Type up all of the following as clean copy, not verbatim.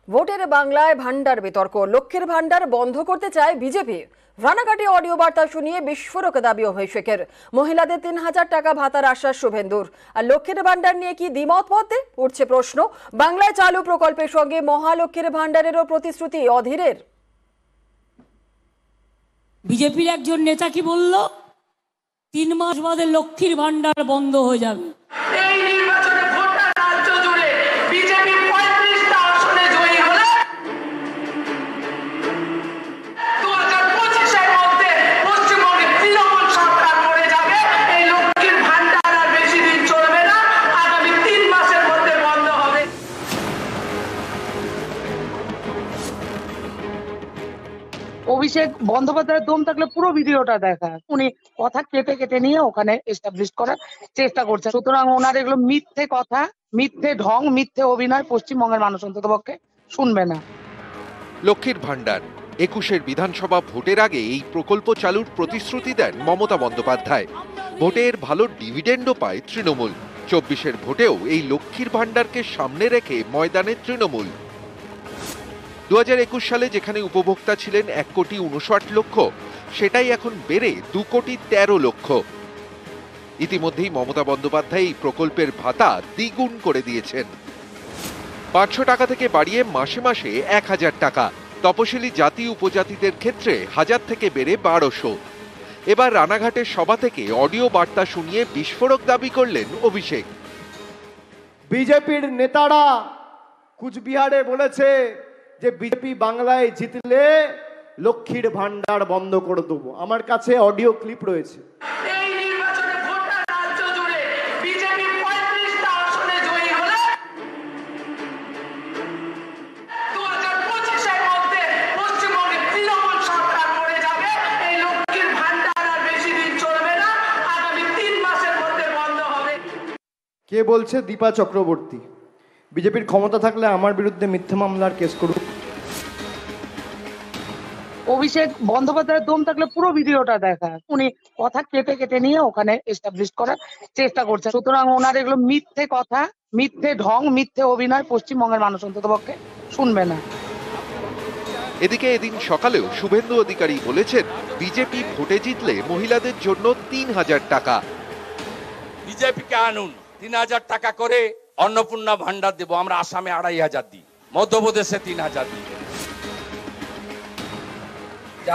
ভোটের বাংলায় ভান্ডার বিতর্ক। লক্ষ্মীর ভান্ডার বন্ধ করতে চায় বিজেপি। রানাঘাটে অডিও বার্তা শুনিয়ে বিস্ফোরক দাবি অভিষেকের। মহিলাদের ৩,০০০ টাকা ভাতার আশ্বাস শুভেন্দুর। আর লক্ষ্মীর ভান্ডার নিয়ে কি দ্বিমত মতে উঠছে প্রশ্ন। বাংলায় চালু প্রকল্পের সঙ্গে মহালক্ষ্মীর ভান্ডারেরও প্রতিশ্রুতি অধীরের। বিজেপির একজন নেতা কি বলল, ৩ মাস বাদে লক্ষ্মীর ভান্ডার বন্ধ হয়ে যাবে। এই নির্বাচনে গোটা রাজ্য জুড়ে বিজেপি 35টা আসনে জয়ী হলে 2025 এর মধ্যে পশ্চিমবঙ্গে তৃণমূল সরকার পড়ে যাবে। এই লক্ষ্মীর ভান্ডার আর বেশি দিন চলবে না, আগামী 3 মাসের মধ্যে বন্ধ হবে। অভিষেক বন্দ্যোপাধ্যায়ের দম থাকলে পুরো ভিডিওটা দেখা, উনি কথা কেটে কেটে নিয়ে ওখানে এস্টাবলিশ করার চেষ্টা করছে। সুতরাং ওনার এগুলো মিথ্যে কথা, মিথ্যে ঢং, মিথ্যে অভিনয় পশ্চিমবঙ্গের মানুষ অন্ততপক্ষে শুনবে না। লক্ষ্মীর ভান্ডার 21-এর বিধানসভা ভোটের আগে এই প্রকল্প চালুর প্রতিশ্রুতি দেন মমতা বন্দ্যোপাধ্যায়। ভোটের ভালো ডিভিডেন্ডও পায় তৃণমূল। 24-এর ভোটেও এই লক্ষ্মীর ভান্ডারকে সামনে রেখে ময়দানে তৃণমূল। 2021 সালে যেখানে উপভোক্তা ছিলেন 1,59,00,000, সেটাই এখন বেড়ে 2,13,00,000। ইতিমধ্যেই মমতা বন্দ্যোপাধ্যায় এই প্রকল্পের ভাতা দ্বিগুণ করে দিয়েছেন। 500 টাকা থেকে বাড়িয়ে মাসে মাসে 1,000 টাকা। তপশিলি জাতি উপজাতিদের ক্ষেত্রে 1000 থেকে বেড়ে 1200। এবার রানাঘাটের সভা থেকে অডিও বার্তা শুনিয়ে বিস্ফোরক দাবি করলেন অভিষেক। বিজেপির নেতারা কুচবিহারে বলেছে যে বিজেপি বাংলায় জিতলে লক্ষ্মীর ভান্ডার বন্ধ করে দেবো। আমার কাছে অডিও ক্লিপ রয়েছে। এই নির্বাচনে গোটা রাজ্য জুড়ে বিজেপি 35টা আসনে জয়ী হলে 2025 এর মধ্যে পশ্চিমবঙ্গে তৃণমূল সরকার পড়ে যাবে। এই লক্ষ্মীর ভান্ডার আর বেশি দিন চলবে না, আগামী 3 মাসের মধ্যে বন্ধ হবে। কে বলছে? দীপা চক্রবর্তী। বিজেপির ক্ষমতা থাকলে আমার বিরুদ্ধে মিথ্যা মামলার কেস করুক। অভিষেক বন্দ্যোপাধ্যায়ের দম থাকলে পুরো ভিডিওটা দেখা, উনি কথা কেটে কেটে নিয়ে ওখানে এস্টাবলিশ করার চেষ্টা করছে। সুতরাং ওনার এগুলো মিথ্যে কথা, মিথ্যে ঢং, মিথ্যে অভিনয় পশ্চিমবঙ্গের মানুষ অন্ততপক্ষে শুনবে না। এদিকে এদিন সকালেও শুভেন্দু অধিকারী বলেছেন, বিজেপি ভোটে জিতলে মহিলাদের জন্য 3,000 টাকা। বিজেপিকে আনুন, 3,000 টাকা করে অন্নপূর্ণা ভান্ডার দেবো। আমরা আসামে 2,500 দিই, মধ্যপ্রদেশে 3,000 দিই।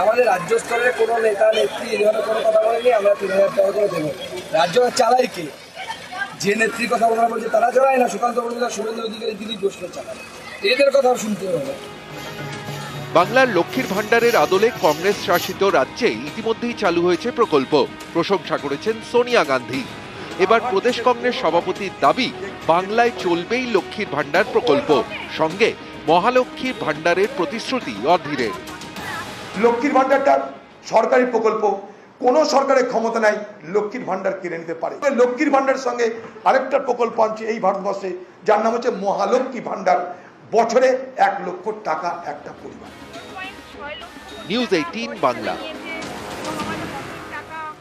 আমাদের রাজ্য স্তরের কোনো নেতা নেত্রী এই ধরনের কোনো কথা বলেনি আমরা 3,000 টাকা করে দেবো। রাজ্য চালাই কে? যে নেত্রীর কথা ওনারা বলছে তারা চালায় না, সুকান্ত মজুমদার, শুভেন্দু অধিকারী তিনি ঘোষণা চালায়। এদের কথাও শুনতে হবে। বাংলার লক্ষ্মীর ভান্ডারের আদলে কংগ্রেস শাসিত রাজ্যে ইতিমধ্যেই চালু হয়েছে প্রকল্প। প্রশংসা করেছেন সোনিয়া গান্ধী। এবার প্রদেশ কংগ্রেস সভাপতির দাবি, বাংলায় চলবেই লক্ষ্মীর ভান্ডার প্রকল্প, সঙ্গে মহালক্ষ্মীর ভান্ডারের প্রতিশ্রুতি অধীরের। লক্ষ্মীর ভান্ডারটা সরকারি প্রকল্প, কোন সরকারের ক্ষমতা নাই লক্ষ্মীর ভান্ডার কিনে নিতে পারে। লক্ষ্মীর ভান্ডারের সঙ্গে আরেকটা প্রকল্প আনছে এই ভারতবর্ষে, যার নাম হচ্ছে মহালক্ষ্মী ভান্ডার। বছরে 1 লক্ষ টাকা একটা পরিবার। নিউজ 18 বাংলা।